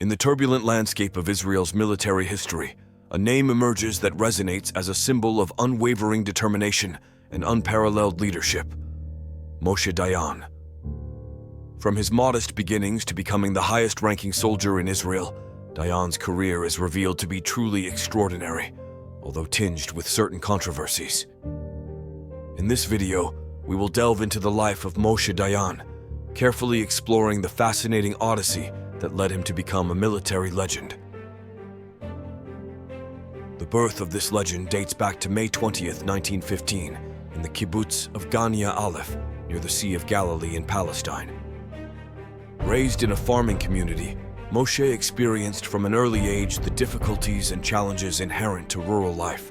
In the turbulent landscape of Israel's military history, a name emerges that resonates as a symbol of unwavering determination and unparalleled leadership: Moshe Dayan. From his modest beginnings to becoming the highest-ranking soldier in Israel, Dayan's career is revealed to be truly extraordinary, although tinged with certain controversies. In this video, we will delve into the life of Moshe Dayan, carefully exploring the fascinating odyssey that led him to become a military legend. The birth of this legend dates back to May 20th, 1915, in the kibbutz of Gania Aleph, near the Sea of Galilee in Palestine. Raised in a farming community, Moshe experienced from an early age the difficulties and challenges inherent to rural life.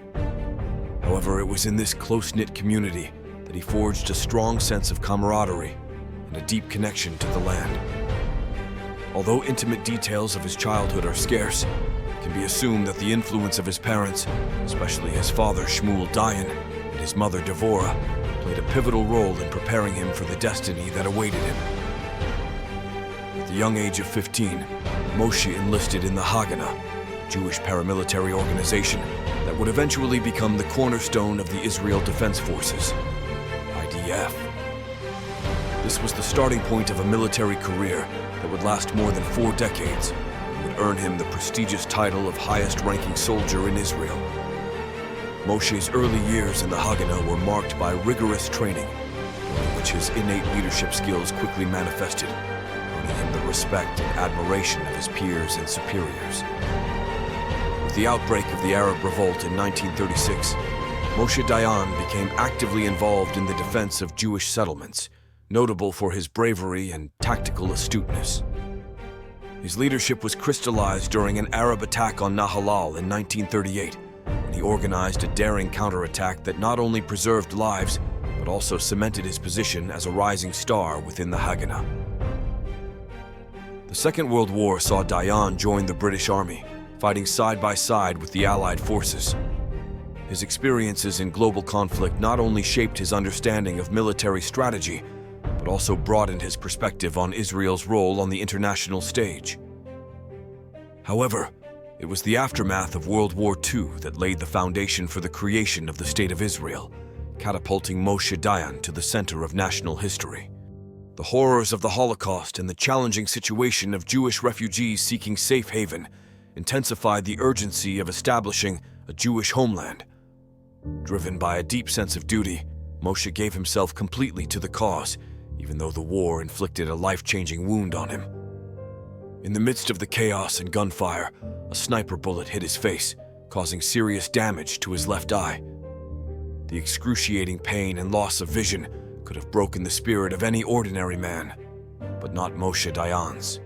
However, it was in this close-knit community that he forged a strong sense of camaraderie and a deep connection to the land. Although intimate details of his childhood are scarce, it can be assumed that the influence of his parents, especially his father Shmuel Dayan and his mother Devorah, played a pivotal role in preparing him for the destiny that awaited him. At the young age of 15, Moshe enlisted in the Haganah, a Jewish paramilitary organization that would eventually become the cornerstone of the Israel Defense Forces, IDF. This was the starting point of a military career that would last more than 4 decades and would earn him the prestigious title of highest-ranking soldier in Israel. Moshe's early years in the Haganah were marked by rigorous training, in which his innate leadership skills quickly manifested, earning him the respect and admiration of his peers and superiors. With the outbreak of the Arab Revolt in 1936, Moshe Dayan became actively involved in the defense of Jewish settlements, notable for his bravery and tactical astuteness. His leadership was crystallized during an Arab attack on Nahalal in 1938, when he organized a daring counterattack that not only preserved lives, but also cemented his position as a rising star within the Haganah. The Second World War saw Dayan join the British Army, fighting side by side with the Allied forces. His experiences in global conflict not only shaped his understanding of military strategy, but also broadened his perspective on Israel's role on the international stage. However, it was the aftermath of World War II that laid the foundation for the creation of the State of Israel, catapulting Moshe Dayan to the center of national history. The horrors of the Holocaust and the challenging situation of Jewish refugees seeking safe haven intensified the urgency of establishing a Jewish homeland. Driven by a deep sense of duty, Moshe gave himself completely to the cause, even though the war inflicted a life-changing wound on him. In the midst of the chaos and gunfire, a sniper bullet hit his face, causing serious damage to his left eye. The excruciating pain and loss of vision could have broken the spirit of any ordinary man, but not Moshe Dayan's.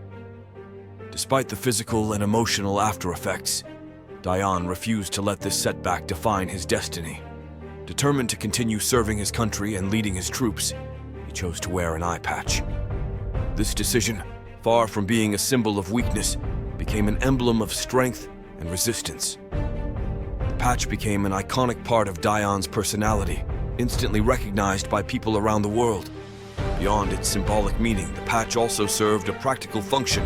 Despite the physical and emotional after-effects, Dayan refused to let this setback define his destiny. Determined to continue serving his country and leading his troops, he chose to wear an eye patch. This decision, far from being a symbol of weakness, became an emblem of strength and resistance. The patch became an iconic part of Dayan's personality, instantly recognized by people around the world. Beyond its symbolic meaning, the patch also served a practical function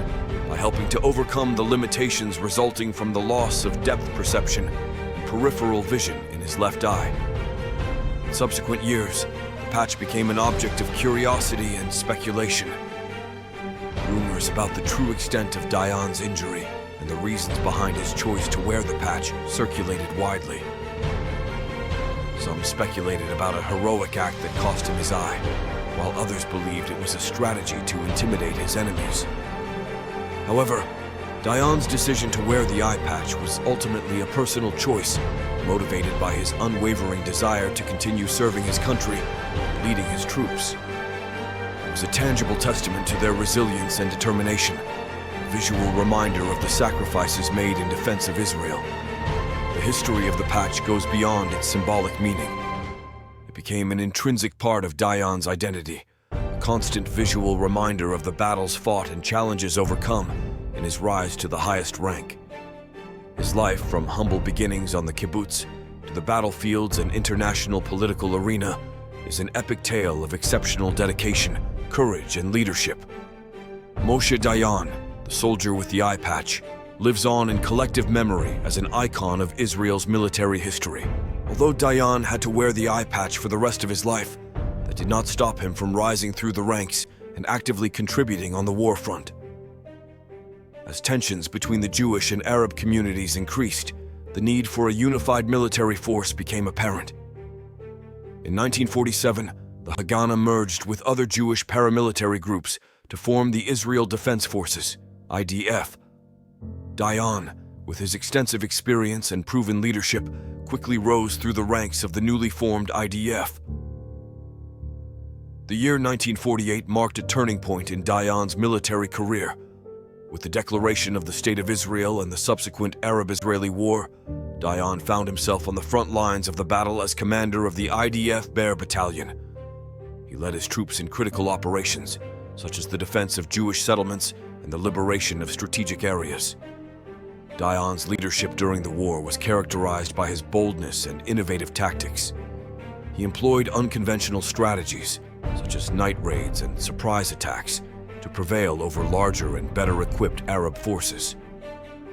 by helping to overcome the limitations resulting from the loss of depth perception and peripheral vision in his left eye. In subsequent years, the patch became an object of curiosity and speculation. Rumors about the true extent of Dayan's injury and the reasons behind his choice to wear the patch circulated widely. Some speculated about a heroic act that cost him his eye, while others believed it was a strategy to intimidate his enemies. However, Dayan's decision to wear the eye patch was ultimately a personal choice, motivated by his unwavering desire to continue serving his country and leading his troops. It was a tangible testament to their resilience and determination, a visual reminder of the sacrifices made in defense of Israel. The history of the patch goes beyond its symbolic meaning. It became an intrinsic part of Dayan's identity, a constant visual reminder of the battles fought and challenges overcome in his rise to the highest rank. His life, from humble beginnings on the kibbutz to the battlefields and international political arena, is an epic tale of exceptional dedication, courage, and leadership. Moshe Dayan, the soldier with the eye patch, lives on in collective memory as an icon of Israel's military history. Although Dayan had to wear the eye patch for the rest of his life, that did not stop him from rising through the ranks and actively contributing on the war front. As tensions between the Jewish and Arab communities increased, the need for a unified military force became apparent. In 1947, the Haganah merged with other Jewish paramilitary groups to form the Israel Defense Forces, IDF. Dayan, with his extensive experience and proven leadership, quickly rose through the ranks of the newly formed IDF. The year 1948 marked a turning point in Dayan's military career. With the declaration of the State of Israel and the subsequent Arab-Israeli War, Dayan found himself on the front lines of the battle as commander of the IDF Bear Battalion. He led his troops in critical operations, such as the defense of Jewish settlements and the liberation of strategic areas. Dayan's leadership during the war was characterized by his boldness and innovative tactics. He employed unconventional strategies, such as night raids and surprise attacks, to prevail over larger and better-equipped Arab forces.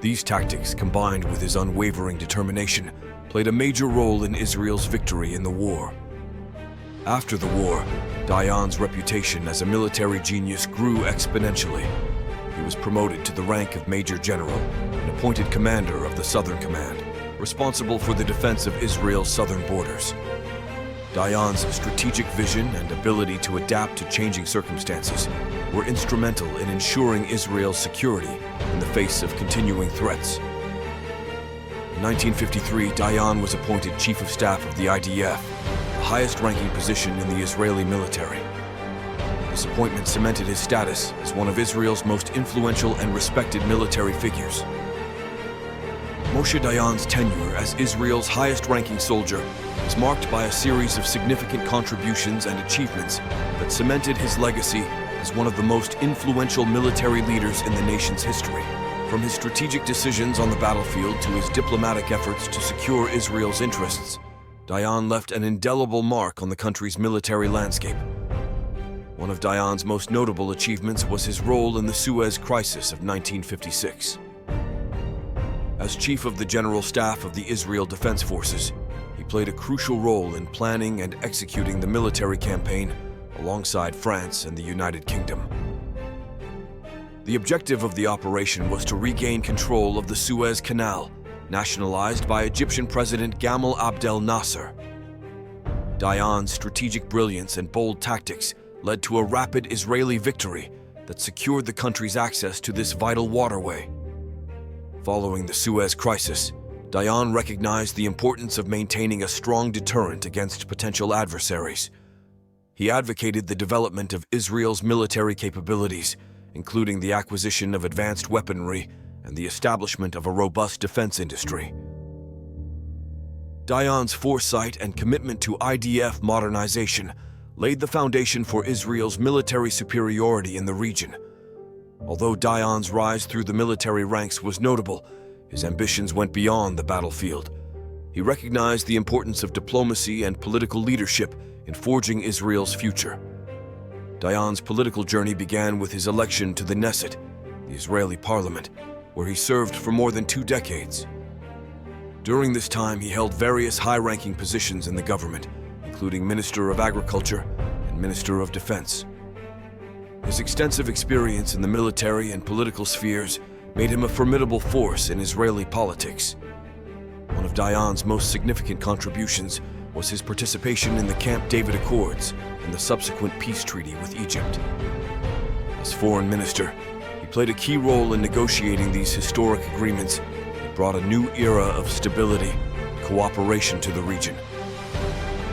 These tactics, combined with his unwavering determination, played a major role in Israel's victory in the war. After the war, Dayan's reputation as a military genius grew exponentially. He was promoted to the rank of Major General and appointed commander of the Southern Command, responsible for the defense of Israel's southern borders. Dayan's strategic vision and ability to adapt to changing circumstances were instrumental in ensuring Israel's security in the face of continuing threats. In 1953, Dayan was appointed Chief of Staff of the IDF, the highest-ranking position in the Israeli military. This appointment cemented his status as one of Israel's most influential and respected military figures. Moshe Dayan's tenure as Israel's highest-ranking soldier was marked by a series of significant contributions and achievements that cemented his legacy as one of the most influential military leaders in the nation's history. From his strategic decisions on the battlefield to his diplomatic efforts to secure Israel's interests, Dayan left an indelible mark on the country's military landscape. One of Dayan's most notable achievements was his role in the Suez Crisis of 1956. As Chief of the General Staff of the Israel Defense Forces, he played a crucial role in planning and executing the military campaign alongside France and the United Kingdom. The objective of the operation was to regain control of the Suez Canal, nationalized by Egyptian President Gamal Abdel Nasser. Dayan's strategic brilliance and bold tactics led to a rapid Israeli victory that secured the country's access to this vital waterway. Following the Suez Crisis, Dayan recognized the importance of maintaining a strong deterrent against potential adversaries. He advocated the development of Israel's military capabilities, including the acquisition of advanced weaponry and the establishment of a robust defense industry. Dayan's foresight and commitment to IDF modernization laid the foundation for Israel's military superiority in the region. Although Dayan's rise through the military ranks was notable, his ambitions went beyond the battlefield. He recognized the importance of diplomacy and political leadership in forging Israel's future. Dayan's political journey began with his election to the Knesset, the Israeli parliament, where he served for more than 2 decades. During this time, he held various high-ranking positions in the government, including Minister of Agriculture and Minister of Defense. His extensive experience in the military and political spheres made him a formidable force in Israeli politics. One of Dayan's most significant contributions was his participation in the Camp David Accords and the subsequent peace treaty with Egypt. As foreign minister, he played a key role in negotiating these historic agreements that brought a new era of stability and cooperation to the region.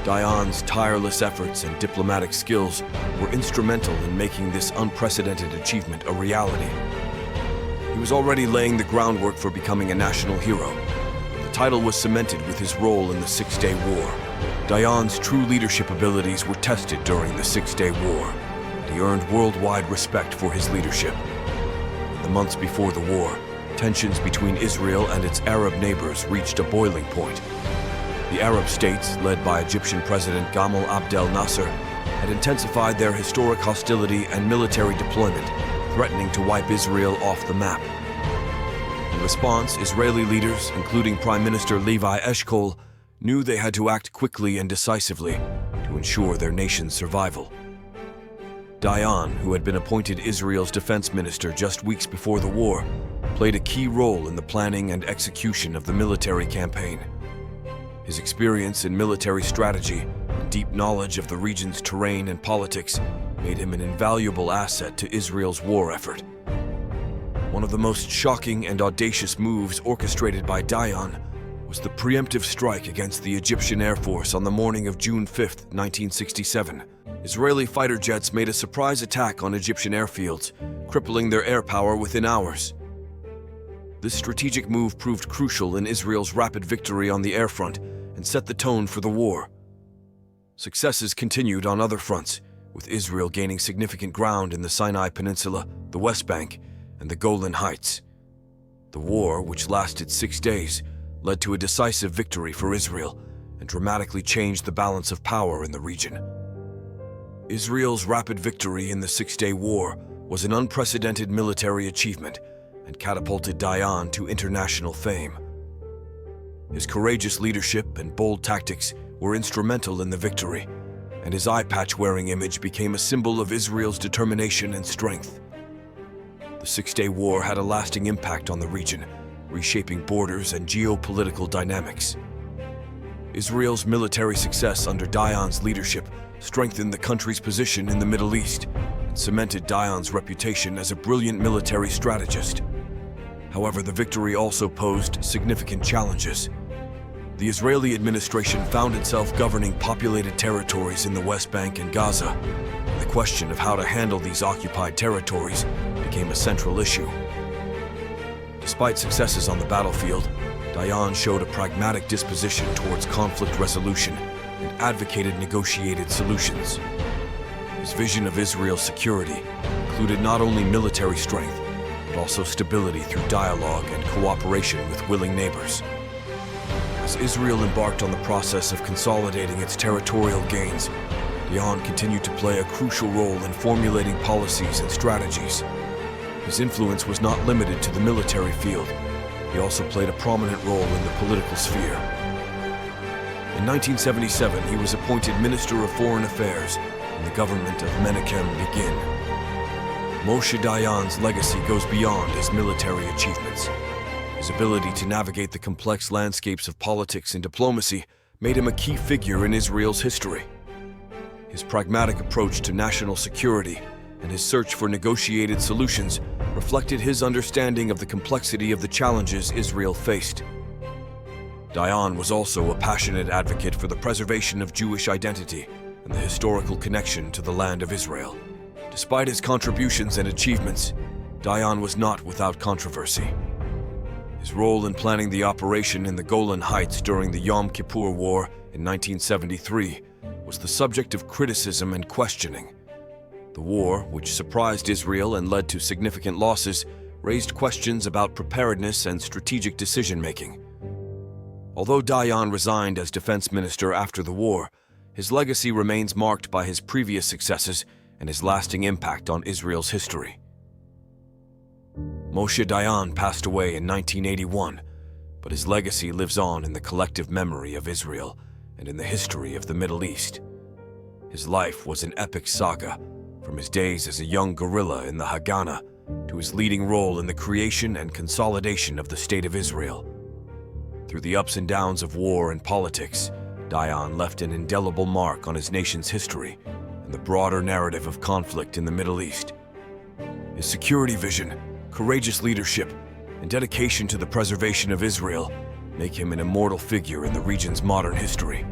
Dayan's tireless efforts and diplomatic skills were instrumental in making this unprecedented achievement a reality. He was already laying the groundwork for becoming a national hero. The title was cemented with his role in the Six-Day War. Dayan's true leadership abilities were tested during the Six-Day War, and he earned worldwide respect for his leadership. In the months before the war, tensions between Israel and its Arab neighbors reached a boiling point. The Arab states, led by Egyptian President Gamal Abdel Nasser, had intensified their historic hostility and military deployment, threatening to wipe Israel off the map. In response, Israeli leaders, including Prime Minister Levi Eshkol, knew they had to act quickly and decisively to ensure their nation's survival. Dayan, who had been appointed Israel's defense minister just weeks before the war, played a key role in the planning and execution of the military campaign. His experience in military strategy and deep knowledge of the region's terrain and politics made him an invaluable asset to Israel's war effort. One of the most shocking and audacious moves orchestrated by Dayan was the preemptive strike against the Egyptian Air Force on the morning of June 5, 1967. Israeli fighter jets made a surprise attack on Egyptian airfields, crippling their air power within hours. This strategic move proved crucial in Israel's rapid victory on the air front and set the tone for the war. Successes continued on other fronts, with Israel gaining significant ground in the Sinai Peninsula, the West Bank, and the Golan Heights. The war, which lasted 6 days, led to a decisive victory for Israel and dramatically changed the balance of power in the region. Israel's rapid victory in the Six-Day War was an unprecedented military achievement and catapulted Dayan to international fame. His courageous leadership and bold tactics were instrumental in the victory, and his eye patch-wearing image became a symbol of Israel's determination and strength. The Six-Day War had a lasting impact on the region, reshaping borders and geopolitical dynamics. Israel's military success under Dayan's leadership strengthened the country's position in the Middle East and cemented Dayan's reputation as a brilliant military strategist. However, the victory also posed significant challenges. The Israeli administration found itself governing populated territories in the West Bank and Gaza, and the question of how to handle these occupied territories became a central issue. Despite successes on the battlefield, Dayan showed a pragmatic disposition towards conflict resolution and advocated negotiated solutions. His vision of Israel's security included not only military strength, but also stability through dialogue and cooperation with willing neighbors. As Israel embarked on the process of consolidating its territorial gains, Dayan continued to play a crucial role in formulating policies and strategies. His influence was not limited to the military field. He also played a prominent role in the political sphere. In 1977, he was appointed Minister of Foreign Affairs in the government of Menachem Begin. Moshe Dayan's legacy goes beyond his military achievements. His ability to navigate the complex landscapes of politics and diplomacy made him a key figure in Israel's history. His pragmatic approach to national security and his search for negotiated solutions reflected his understanding of the complexity of the challenges Israel faced. Dayan was also a passionate advocate for the preservation of Jewish identity and the historical connection to the land of Israel. Despite his contributions and achievements, Dayan was not without controversy. His role in planning the operation in the Golan Heights during the Yom Kippur War in 1973 was the subject of criticism and questioning. The war, which surprised Israel and led to significant losses, raised questions about preparedness and strategic decision-making. Although Dayan resigned as defense minister after the war, his legacy remains marked by his previous successes and his lasting impact on Israel's history. Moshe Dayan passed away in 1981, but his legacy lives on in the collective memory of Israel and in the history of the Middle East. His life was an epic saga, from his days as a young guerrilla in the Haganah to his leading role in the creation and consolidation of the State of Israel. Through the ups and downs of war and politics, Dayan left an indelible mark on his nation's history and the broader narrative of conflict in the Middle East. His security vision, courageous leadership, and dedication to the preservation of Israel make him an immortal figure in the region's modern history.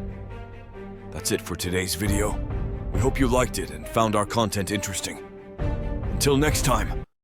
That's it for today's video. We hope you liked it and found our content interesting. Until next time.